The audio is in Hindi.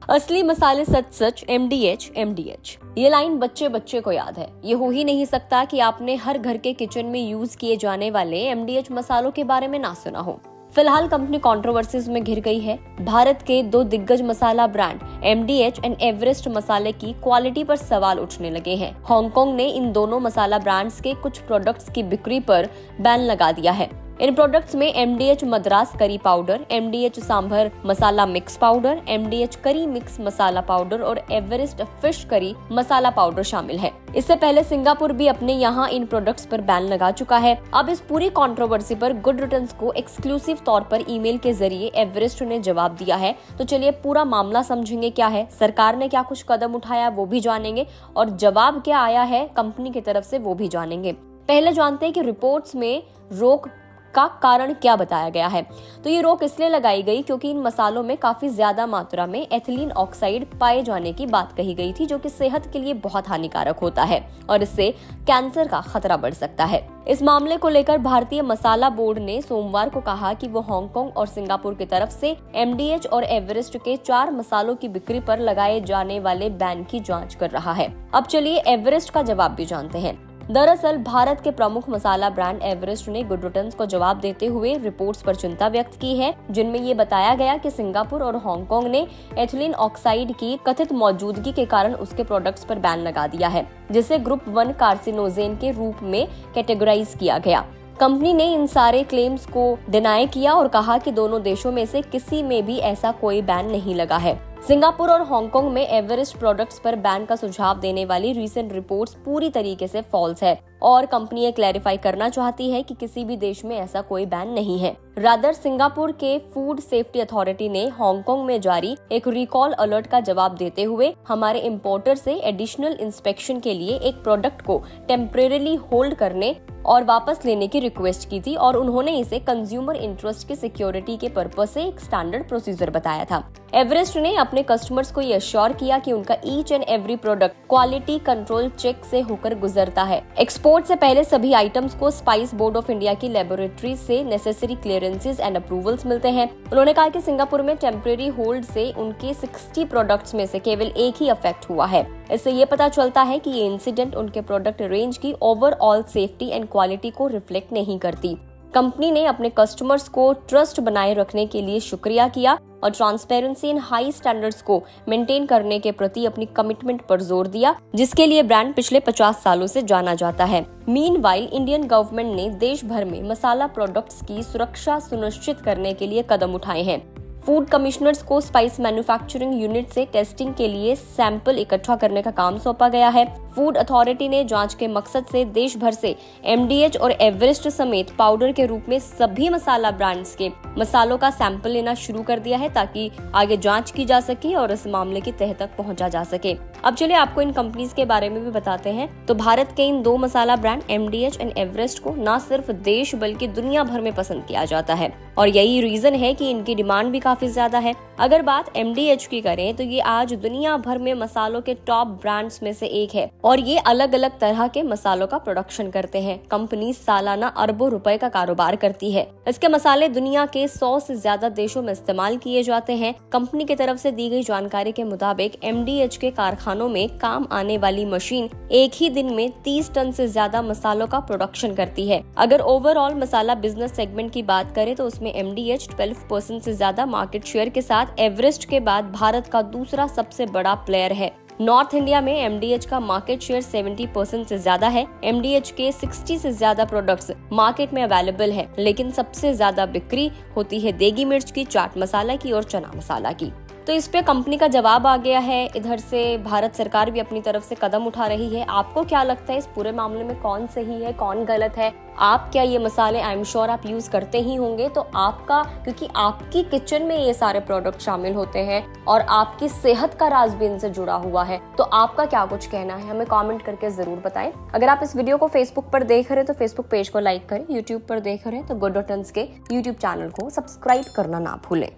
असली मसाले सच सच, MDH MDH। ये लाइन बच्चे बच्चे को याद है। ये हो ही नहीं सकता कि आपने हर घर के किचन में यूज किए जाने वाले MDH मसालों के बारे में ना सुना हो। फिलहाल कंपनी कंट्रोवर्सीज में घिर गई है। भारत के 2 दिग्गज मसाला ब्रांड MDH एंड एवरेस्ट मसाले की क्वालिटी पर सवाल उठने लगे हैं। हांगकांग ने इन दोनों मसाला ब्रांड्स के कुछ प्रोडक्ट्स की बिक्री पर बैन लगा दिया है। इन प्रोडक्ट्स में MDH Madras curry powder, MDH sambar masala mix powder, MDH curry mix masala powder और Everest fish curry masala powder शामिल है। इससे पहले सिंगापुर भी अपने यहाँ इन प्रोडक्ट्स पर बैन लगा चुका है। अब इस पूरी कंट्रोवर्सी पर गुड रिटर्न्स को एक्सक्लूसिव तौर पर ईमेल के जरिए एवरेस्ट ने जवाब दिया है। तो चलिए पूरा मामला समझेंगे, क्या है, सरकार ने क्या कुछ कदम उठाया वो भी जानेंगे और जवाब क्या आया है कंपनी की तरफ से वो भी जानेंगे। पहले जानते हैं कि रिपोर्ट्स में रोक का कारण क्या बताया गया है। तो ये रोक इसलिए लगाई गई क्योंकि इन मसालों में काफी ज्यादा मात्रा में एथिलीन ऑक्साइड पाए जाने की बात कही गई थी, जो कि सेहत के लिए बहुत हानिकारक होता है और इससे कैंसर का खतरा बढ़ सकता है। इस मामले को लेकर भारतीय मसाला बोर्ड ने सोमवार को कहा कि वो हांगकांग और सिंगापुर की तरफ से MDH और एवरेस्ट के 4 मसालों की बिक्री पर लगाए जाने वाले बैन की जांच कर रहा है। अब चलिए एवरेस्ट का जवाब भी जानते हैं। दरअसल भारत के प्रमुख मसाला ब्रांड एवरेस्ट ने गुड रिटर्न्स को जवाब देते हुए रिपोर्ट्स पर चिंता व्यक्त की है, जिनमें ये बताया गया कि सिंगापुर और हांगकांग ने एथिलीन ऑक्साइड की कथित मौजूदगी के कारण उसके प्रोडक्ट्स पर बैन लगा दिया है, जिसे ग्रुप 1 कार्सिनोजेन के रूप में कैटेगराइज किया गया। कंपनी ने इन सारे क्लेम्स को डिनाई किया और कहा कि दोनों देशों में से किसी में भी ऐसा कोई बैन नहीं लगा है। सिंगापुर और हांगकांग में एवरेस्ट प्रोडक्ट्स पर बैन का सुझाव देने वाली रीसेंट रिपोर्ट्स पूरी तरीके से फॉल्स है और कंपनी ये क्लैरिफाई करना चाहती है कि किसी भी देश में ऐसा कोई बैन नहीं है। रादर सिंगापुर के फूड सेफ्टी अथॉरिटी ने हांगकांग में जारी एक रिकॉल अलर्ट का जवाब देते हुए हमारे इंपोर्टर से एडिशनल इंस्पेक्शन के लिए एक प्रोडक्ट को टेम्परेरीली होल्ड करने और वापस लेने की रिक्वेस्ट की थी और उन्होंने इसे कंज्यूमर इंटरेस्ट की सिक्योरिटी के पर्पस से एक स्टैंडर्ड प्रोसीजर बताया था। एवरेस्ट ने अपने कस्टमर्स को यह श्योर किया कि उनका each and every product quality control check से होकर गुजरता है। एक्सपोर्ट से पहले सभी आइटम्स को स्पाइस बोर्ड ऑफ इंडिया की लेबोरेटरी से नेसेसरी क्लियरेंसेस एंड अप्रूवल्स मिलते हैं। उन्होंने कहा कि सिंगापुर में टेम्परेरी होल्ड से उनके 60 प्रोडक्ट्स में से केवल एक ही अफेक्ट हुआ है। इससे ये पता चलता है कि ये इंसिडेंट उनके प्रोडक्ट रेंज की ओवरऑल सेफ्टी एंड क्वालिटी को रिफ्लेक्ट नहीं करती। कंपनी ने अपने कस्टमर्स को ट्रस्ट बनाए रखने के लिए शुक्रिया किया और ट्रांसपेरेंसी एंड हाई स्टैंडर्ड्स को मेंटेन करने के प्रति अपनी कमिटमेंट पर जोर दिया, जिसके लिए ब्रांड पिछले 50 सालों से जाना जाता है। मीनवाइल इंडियन गवर्नमेंट ने देश भर में मसाला प्रोडक्ट्स की सुरक्षा सुनिश्चित करने के लिए कदम उठाए हैं। फूड कमिश्नर्स को स्पाइस मैन्युफैक्चरिंग यूनिट से टेस्टिंग के लिए सैंपल इकट्ठा करने का काम सौंपा गया है। फूड अथॉरिटी ने जांच के मकसद से देश भर से MDH और एवरेस्ट समेत पाउडर के रूप में सभी मसाला ब्रांड्स के मसालों का सैंपल लेना शुरू कर दिया है, ताकि आगे जांच की जा सके और इस मामले की तह तक पहुंचा जा सके। अब चलिए आपको इन कंपनीज के बारे में भी बताते हैं। तो भारत के इन 2 मसाला ब्रांड MDH एंड एवरेस्ट को न सिर्फ देश बल्कि दुनिया भर में पसंद किया जाता है और यही रीजन है कि इनकी डिमांड भी काफी ज्यादा है। अगर बात MDH की करें तो ये आज दुनिया भर में मसालों के टॉप ब्रांड्स में से एक है और ये अलग अलग तरह के मसालों का प्रोडक्शन करते हैं। कंपनी सालाना अरबों रुपए का कारोबार करती है। इसके मसाले दुनिया के 100 से ज्यादा देशों में इस्तेमाल किए जाते हैं। कंपनी की तरफ से दी गई जानकारी के मुताबिक MDH के कारखानों में काम आने वाली मशीन एक ही दिन में 30 टन से ज्यादा मसालों का प्रोडक्शन करती है। अगर ओवरऑल मसाला बिजनेस सेगमेंट की बात करें तो उसमें MDH 12% से ज्यादा मार्केट शेयर के साथ एवरेस्ट के बाद भारत का दूसरा सबसे बड़ा प्लेयर है। नॉर्थ इंडिया में MDH का मार्केट शेयर 70% से ज्यादा है। MDH के 60 से ज्यादा प्रोडक्ट्स मार्केट में अवेलेबल है, लेकिन सबसे ज्यादा बिक्री होती है देगी मिर्च की, चाट मसाला की और चना मसाला की। तो इस पे कंपनी का जवाब आ गया है। इधर से भारत सरकार भी अपनी तरफ से कदम उठा रही है। आपको क्या लगता है इस पूरे मामले में कौन सही है कौन गलत है? आप क्या ये मसाले आई एम श्योर आप यूज करते ही होंगे, तो आपका, क्योंकि आपकी किचन में ये सारे प्रोडक्ट शामिल होते हैं और आपकी सेहत का राज भी इनसे जुड़ा हुआ है, तो आपका क्या कुछ कहना है हमें कमेंट करके जरूर बताएं। अगर आप इस वीडियो को फेसबुक पर देख रहे हैं तो फेसबुक पेज को लाइक करें, यूट्यूब पर देख रहे हैं तो गुड रिटर्न्स के यूट्यूब चैनल को सब्सक्राइब करना ना भूलें।